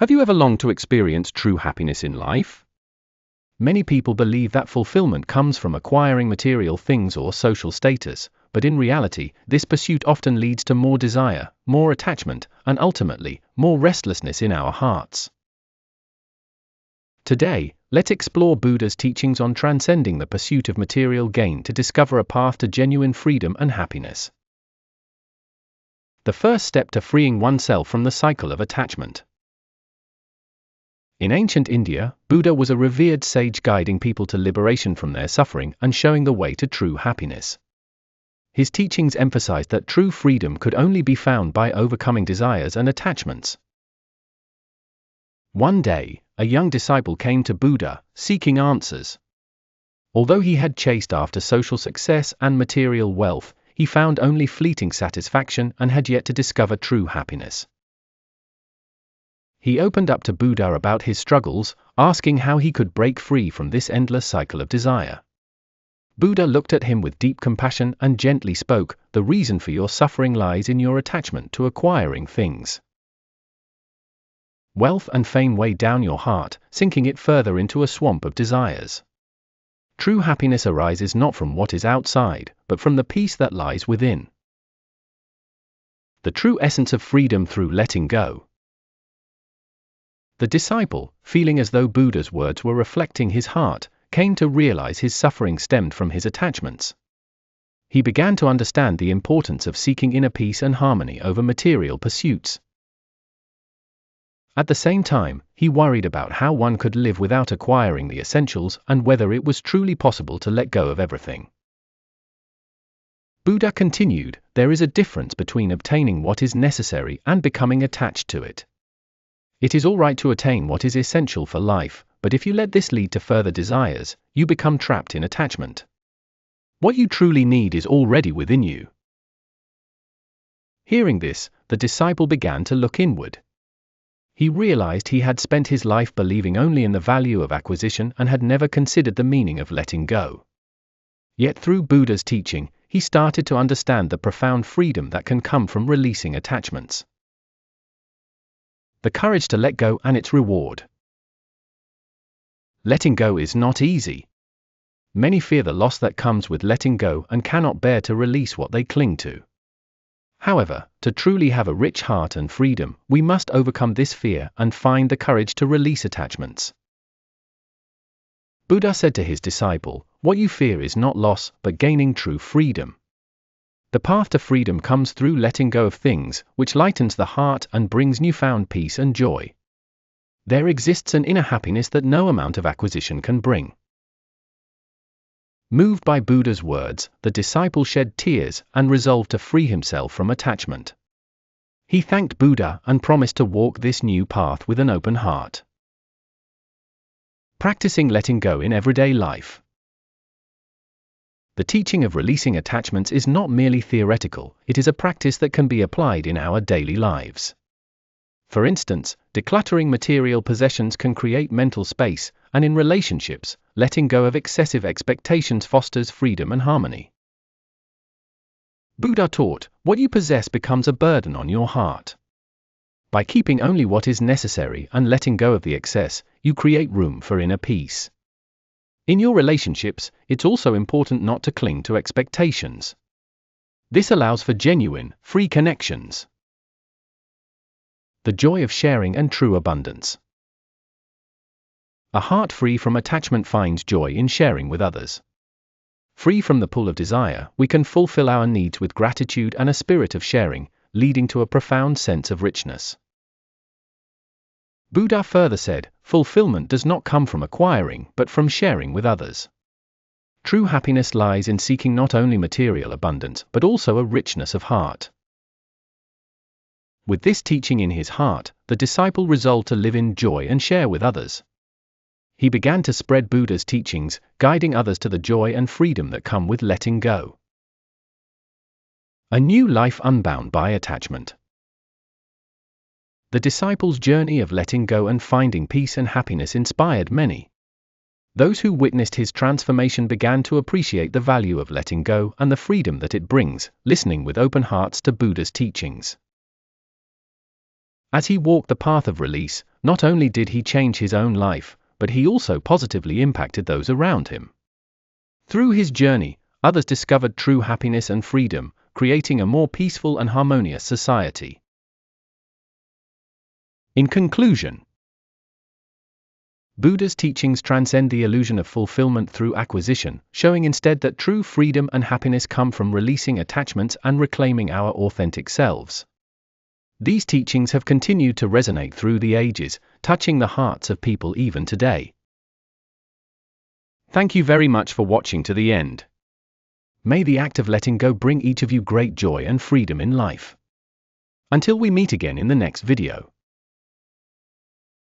Have you ever longed to experience true happiness in life? Many people believe that fulfillment comes from acquiring material things or social status, but in reality, this pursuit often leads to more desire, more attachment, and ultimately, more restlessness in our hearts. Today, let's explore Buddha's teachings on transcending the pursuit of material gain to discover a path to genuine freedom and happiness. The first step to freeing oneself from the cycle of attachment. In ancient India, Buddha was a revered sage guiding people to liberation from their suffering and showing the way to true happiness. His teachings emphasized that true freedom could only be found by overcoming desires and attachments. One day, a young disciple came to Buddha, seeking answers. Although he had chased after social success and material wealth, he found only fleeting satisfaction and had yet to discover true happiness. He opened up to Buddha about his struggles, asking how he could break free from this endless cycle of desire. Buddha looked at him with deep compassion and gently spoke, "The reason for your suffering lies in your attachment to acquiring things. Wealth and fame weigh down your heart, sinking it further into a swamp of desires. True happiness arises not from what is outside, but from the peace that lies within. The true essence of freedom through letting go." The disciple, feeling as though Buddha's words were reflecting his heart, came to realize his suffering stemmed from his attachments. He began to understand the importance of seeking inner peace and harmony over material pursuits. At the same time, he worried about how one could live without acquiring the essentials and whether it was truly possible to let go of everything. Buddha continued, "There is a difference between obtaining what is necessary and becoming attached to it. It is all right to attain what is essential for life, but if you let this lead to further desires, you become trapped in attachment. What you truly need is already within you." Hearing this, the disciple began to look inward. He realized he had spent his life believing only in the value of acquisition and had never considered the meaning of letting go. Yet through Buddha's teaching, he started to understand the profound freedom that can come from releasing attachments. The courage to let go and its reward. Letting go is not easy. Many fear the loss that comes with letting go and cannot bear to release what they cling to. However, to truly have a rich heart and freedom, we must overcome this fear and find the courage to release attachments. Buddha said to his disciple, "What you fear is not loss, but gaining true freedom." The path to freedom comes through letting go of things, which lightens the heart and brings newfound peace and joy. There exists an inner happiness that no amount of acquisition can bring. Moved by Buddha's words, the disciple shed tears and resolved to free himself from attachment. He thanked Buddha and promised to walk this new path with an open heart. Practicing letting go in everyday life. The teaching of releasing attachments is not merely theoretical, it is a practice that can be applied in our daily lives. For instance, decluttering material possessions can create mental space, and in relationships, letting go of excessive expectations fosters freedom and harmony. Buddha taught, "What you possess becomes a burden on your heart." By keeping only what is necessary and letting go of the excess, you create room for inner peace. In your relationships, it's also important not to cling to expectations. This allows for genuine, free connections. The joy of sharing and true abundance. A heart free from attachment finds joy in sharing with others. Free from the pull of desire, we can fulfill our needs with gratitude and a spirit of sharing, leading to a profound sense of richness. Buddha further said, "Fulfillment does not come from acquiring, but from sharing with others." True happiness lies in seeking not only material abundance, but also a richness of heart. With this teaching in his heart, the disciple resolved to live in joy and share with others. He began to spread Buddha's teachings, guiding others to the joy and freedom that come with letting go. A new life unbound by attachment. The disciple's journey of letting go and finding peace and happiness inspired many. Those who witnessed his transformation began to appreciate the value of letting go and the freedom that it brings, listening with open hearts to Buddha's teachings. As he walked the path of release, not only did he change his own life, but he also positively impacted those around him. Through his journey, others discovered true happiness and freedom, creating a more peaceful and harmonious society. In conclusion, Buddha's teachings transcend the illusion of fulfillment through acquisition, showing instead that true freedom and happiness come from releasing attachments and reclaiming our authentic selves. These teachings have continued to resonate through the ages, touching the hearts of people even today. Thank you very much for watching to the end. May the act of letting go bring each of you great joy and freedom in life. Until we meet again in the next video.